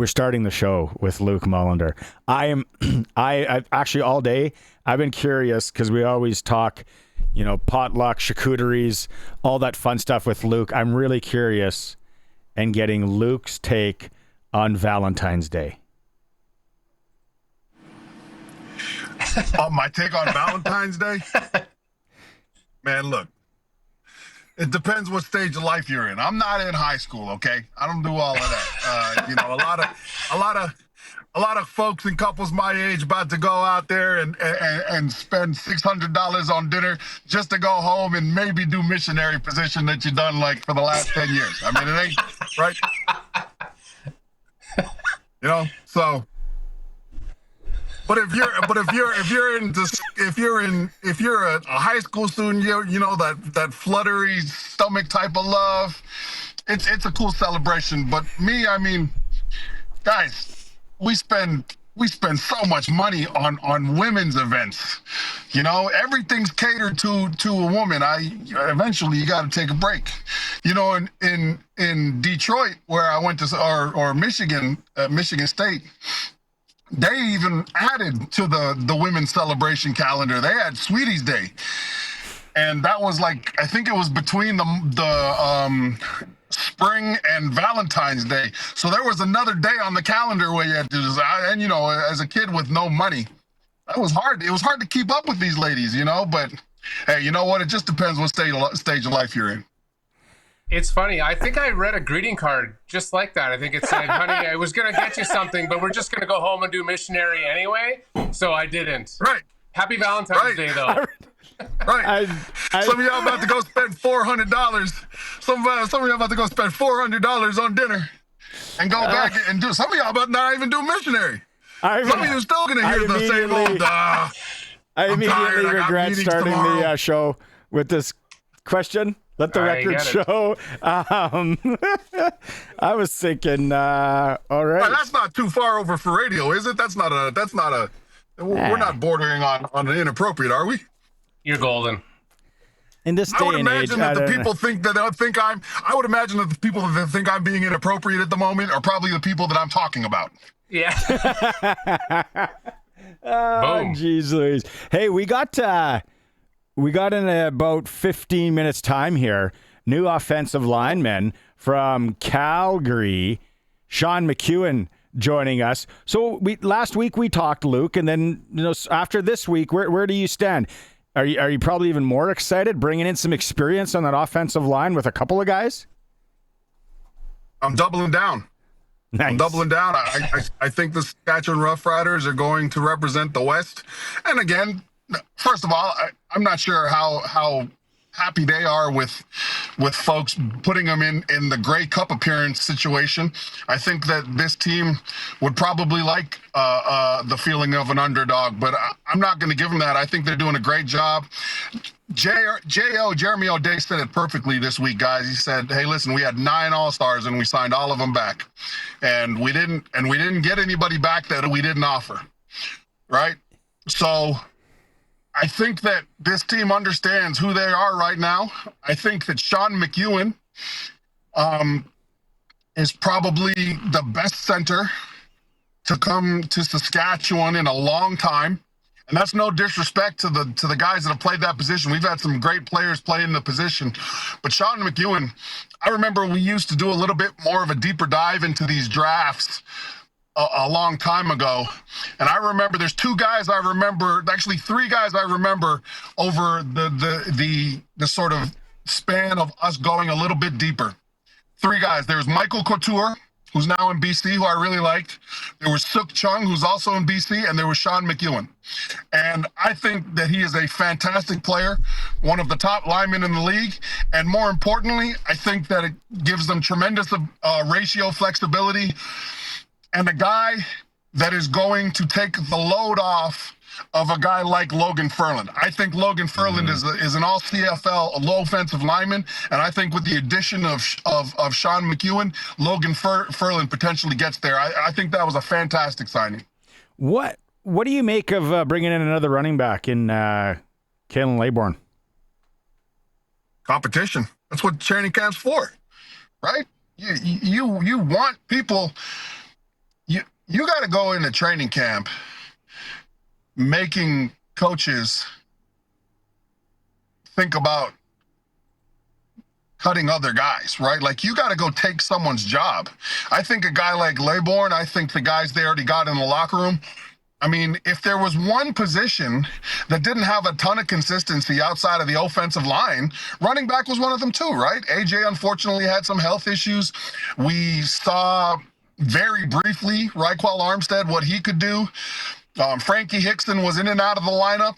We're starting the show with Luc Mullinder. I've actually all day, I've been curious because we always talk, potluck, charcuteries, all that fun stuff with Luc. I'm really curious and getting Luc's take on Valentine's Day. My take on Valentine's Day? Man, look. It depends what stage of life you're in. I'm not in high school, okay? I don't do all of that. A lot of folks and couples my age about to go out there and spend $600 on dinner just to go home and maybe do missionary position that you've done like for the last 10 years. I mean, it ain't right. So. But if you're a high school student, that fluttery stomach type of love, it's a cool celebration. But me, I mean, guys, we spend so much money on women's events. Everything's catered to a woman. Eventually you got to take a break. In Detroit, where I went to, or Michigan State. They even added to the women's celebration calendar. They had Sweeties Day, and that was I think it was between the spring and Valentine's Day. So there was another day on the calendar where you had to decide. And as a kid with no money, that was hard. It was hard to keep up with these ladies, But hey, you know what? It just depends what stage of life you're in. It's funny. I think I read a greeting card just like that. I think it said, honey, I was going to get you something, but we're just going to go home and do missionary anyway. So I didn't. Right. Happy Valentine's Day, though. Right. Some of y'all about to go spend $400. Some of y'all about to go spend $400 on dinner and go back and do. Some of y'all about not even do missionary. Some of you still going to hear the same old, I immediately regret starting the show with this question. Let the record show. I was thinking, all right. That's not too far over for radio, is it? That's not a. We're not bordering on an inappropriate, are we? You're golden. In this day I would and imagine age, that the people I would imagine that the people that think I'm being inappropriate at the moment are probably the people that I'm talking about. Yeah. Oh, jeez Louise. Hey, we got in about 15 minutes time here. New offensive lineman from Calgary, Sean McEwen, joining us. So last week we talked, Luc, and then after this week, where do you stand? Are you probably even more excited, bringing in some experience on that offensive line with a couple of guys? I'm doubling down. Nice. I'm doubling down. I think the Saskatchewan Roughriders are going to represent the West, and again. First of all, I'm not sure how happy they are with folks putting them in the Grey Cup appearance situation. I think that this team would probably like the feeling of an underdog, but I'm not going to give them that. I think they're doing a great job. Jeremy O'Day said it perfectly this week, guys. He said, "Hey, listen, we had 9 All-Stars and we signed all of them back, and we didn't get anybody back that we didn't offer, right?" So. I think that this team understands who they are right now. I think that Sean McEwen is probably the best center to come to Saskatchewan in a long time. And that's no disrespect to the guys that have played that position. We've had some great players play in the position. But Sean McEwen, I remember we used to do a little bit more of a deeper dive into these drafts a long time ago. And I remember there's 3 guys I remember over the sort of span of us going a little bit deeper. 3 guys. There's Michael Couture, who's now in BC, who I really liked. There was Suk Chung, who's also in BC, and there was Sean McEwen. And I think that he is a fantastic player, one of the top linemen in the league. And more importantly, I think that it gives them tremendous ratio flexibility. And a guy that is going to take the load off of a guy like Logan Ferland. I think Logan Ferland is an all-CFL, a low offensive lineman, and I think with the addition of Sean McEwen, Logan Ferland potentially gets there. I think that was a fantastic signing. What do you make of bringing in another running back in Kalen Laybourne? Competition. That's what training camp's for, right? You want people. you got to go into training camp making coaches think about cutting other guys, right? Like, you got to go take someone's job. I think a guy like Laybourne, I think the guys they already got in the locker room, I mean, if there was one position that didn't have a ton of consistency outside of the offensive line, running back was one of them too, right? AJ unfortunately had some health issues. We saw very briefly Raquel Armstead, what he could do. Frankie Hickson was in and out of the lineup.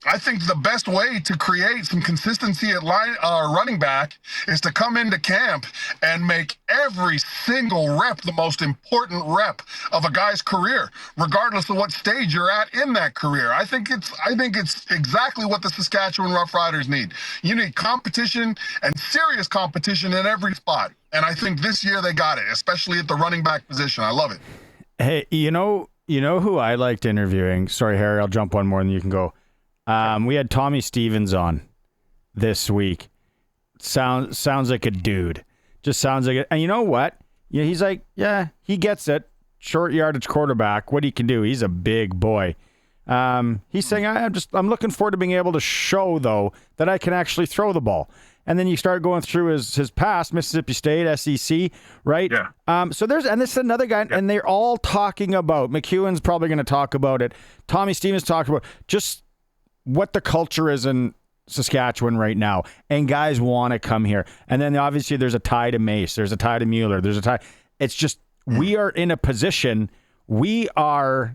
I think the best way to create some consistency at running back is to come into camp and make every single rep the most important rep of a guy's career, regardless of what stage you're at in that career. I think it's exactly what the Saskatchewan Roughriders need. You need competition, and serious competition in every spot. And I think this year they got it, especially at the running back position. I love it. Hey, you know who I liked interviewing? Sorry, Harry, I'll jump one more and you can go. We had Tommy Stevens on this week. Sounds like a dude. Just sounds like it. And you know what? Yeah, he's like, yeah, he gets it. Short yardage quarterback. What he can do. He's a big boy. He's saying, I'm looking forward to being able to show, though, that I can actually throw the ball. And then you start going through his past, Mississippi State, SEC, right? Yeah. So this is another guy, and they're all talking about, McEwen's probably going to talk about it. Tommy Stevens talked about just what the culture is in Saskatchewan right now. And guys want to come here. And then obviously there's a tie to Mace. There's a tie to Mueller. There's a tie. It's just, we are in a position, we're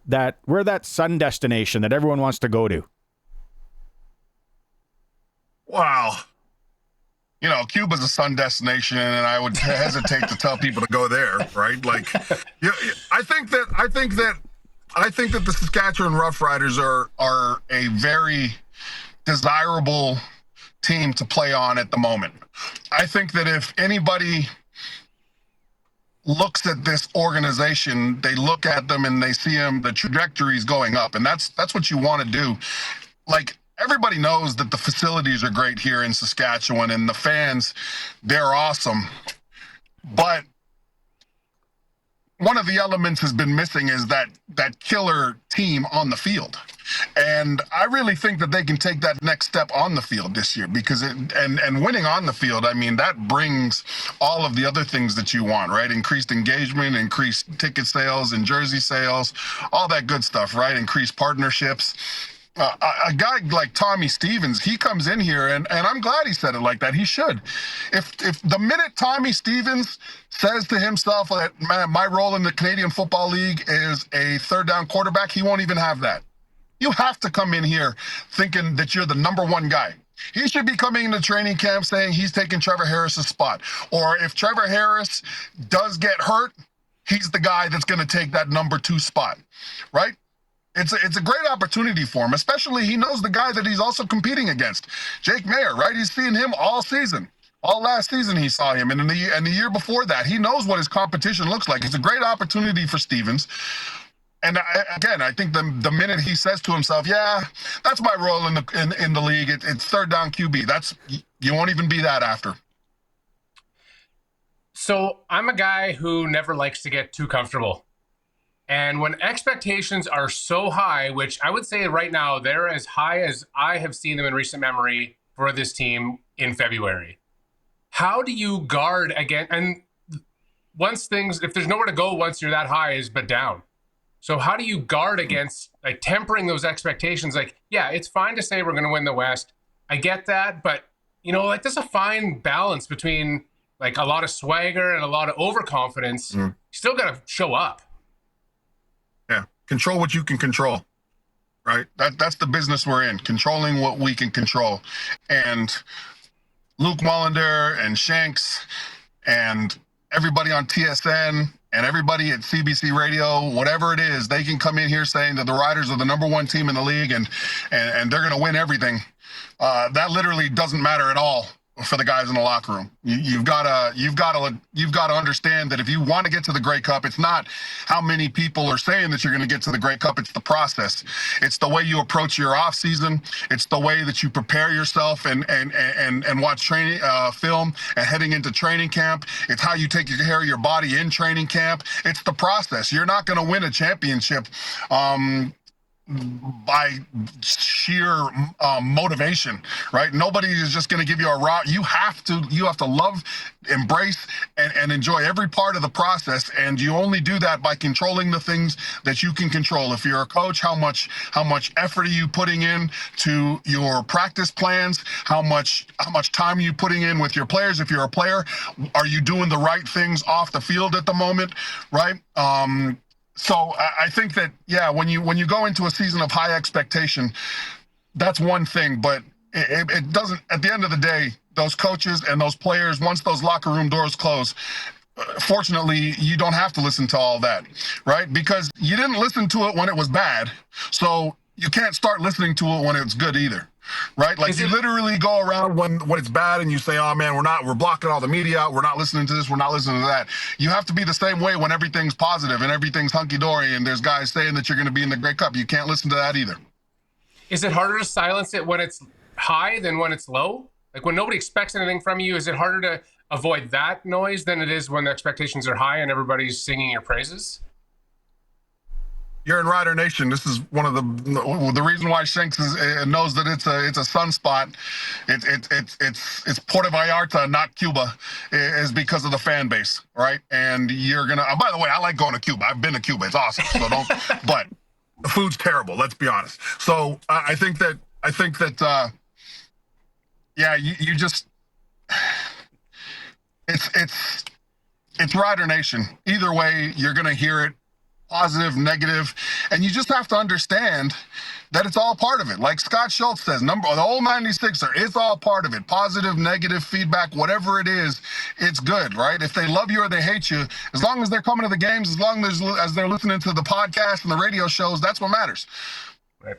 that sun destination that everyone wants to go to. Wow. You know, Cuba's a sun destination, and I would hesitate to tell people to go there, right? Like, I think that the Saskatchewan Roughriders are a very desirable team to play on at the moment. I think that if anybody looks at this organization, they look at them and they see them, the trajectory is going up, and that's what you want to do. Like, everybody knows that the facilities are great here in Saskatchewan, and the fans, they're awesome. But one of the elements has been missing is that killer team on the field. And I really think that they can take that next step on the field this year, because and winning on the field, I mean, that brings all of the other things that you want, right? Increased engagement, increased ticket sales and jersey sales, all that good stuff, right? Increased partnerships. A guy like Tommy Stevens, he comes in here, and I'm glad he said it like that. He should. If the minute Tommy Stevens says to himself that, man, my role in the Canadian Football League is a third down quarterback, he won't even have that. You have to come in here thinking that you're the number one guy. He should be coming into training camp saying he's taking Trevor Harris's spot. Or if Trevor Harris does get hurt, he's the guy that's going to take that number 2 spot, right? It's a great opportunity for him, especially he knows the guy that he's also competing against, Jake Mayer, right? He's seen him all season. All last season he saw him, and the year before that. He knows what his competition looks like. It's a great opportunity for Stevens. And I think the minute he says to himself, yeah, that's my role in the league, it's third down QB. You won't even be that after. So I'm a guy who never likes to get too comfortable. And when expectations are so high, which I would say right now, they're as high as I have seen them in recent memory for this team in February. How do you guard against, and if there's nowhere to go once you're that high, is but down. So how do you guard against like tempering those expectations? Like, yeah, it's fine to say we're going to win the West. I get that, but like there's a fine balance between like a lot of swagger and a lot of overconfidence. You still got to show up. Yeah. Control what you can control, right? That's the business we're in, controlling what we can control. And Luc Mullinder and Shanks and everybody on TSN and everybody at CBC Radio, whatever it is, they can come in here saying that the Riders are the number one team in the league and they're going to win everything. That literally doesn't matter at all for the guys in the locker room. You've got to understand that if you want to get to the Grey Cup, it's not how many people are saying that you're going to get to the Grey Cup. It's the process. It's the way you approach your off season. It's the way that you prepare yourself and watch training film and heading into training camp. It's how you take care of your body in training camp. It's the process. You're not going to win a championship by sheer motivation, right? Nobody is just going to give you a route. You have to love, embrace, and enjoy every part of the process. And you only do that by controlling the things that you can control. If you're a coach, how much effort are you putting in to your practice plans? How much time are you putting in with your players? If you're a player, are you doing the right things off the field at the moment, right? So I think that, yeah, when you go into a season of high expectation, that's one thing, but it doesn't, at the end of the day, those coaches and those players, once those locker room doors close, fortunately, you don't have to listen to all that, right? Because you didn't listen to it when it was bad, so you can't start listening to it when it's good either. Right? Like, you literally go around when it's bad and you say, oh man, we're blocking all the media out. We're not listening to this. We're not listening to that. You have to be the same way when everything's positive and everything's hunky-dory and there's guys saying that you're going to be in the Grey Cup. You can't listen to that either. Is it harder to silence it when it's high than when it's low? Like, when nobody expects anything from you, is it harder to avoid that noise than it is when the expectations are high and everybody's singing your praises? You're in Rider Nation. This is one of the reason why Shanks knows that it's a sunspot. It's Puerto Vallarta, not Cuba, is because of the fan base, right? And you're gonna. Oh, by the way, I like going to Cuba. I've been to Cuba. It's awesome. So don't. But the food's terrible. Let's be honest. So I think that yeah, you just it's Rider Nation. Either way, you're gonna hear it. Positive, negative, and you just have to understand that it's all part of it. Like Scott Schultz says, the old 96er, it's all part of it. Positive, negative feedback, whatever it is, it's good, right? If they love you or they hate you, as long as they're coming to the games, as long as they're listening to the podcast and the radio shows, that's what matters. Right.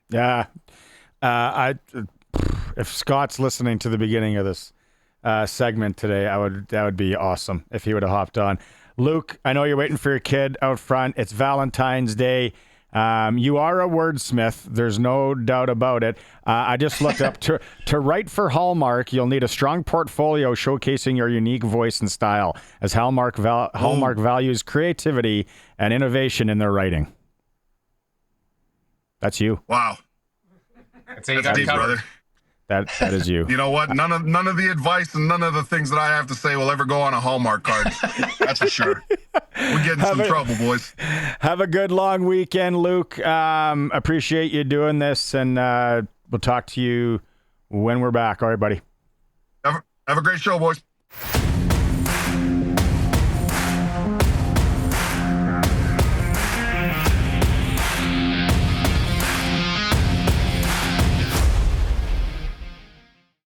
Yeah. If Scott's listening to the beginning of this segment today, that would be awesome if he would have hopped on. Luke, I know you're waiting for your kid out front. It's Valentine's Day. You are a wordsmith. There's no doubt about it. I just looked up to write for Hallmark, you'll need a strong portfolio showcasing your unique voice and style, as Hallmark values creativity and innovation in their writing. That's you. Wow. That's deep, brother. That is you. You know what? None of the advice and none of the things that I have to say will ever go on a Hallmark card. That's for sure. We're getting some trouble, boys. Have a good long weekend, Luke. Appreciate you doing this, and we'll talk to you when we're back. All right, buddy. Have a great show, boys.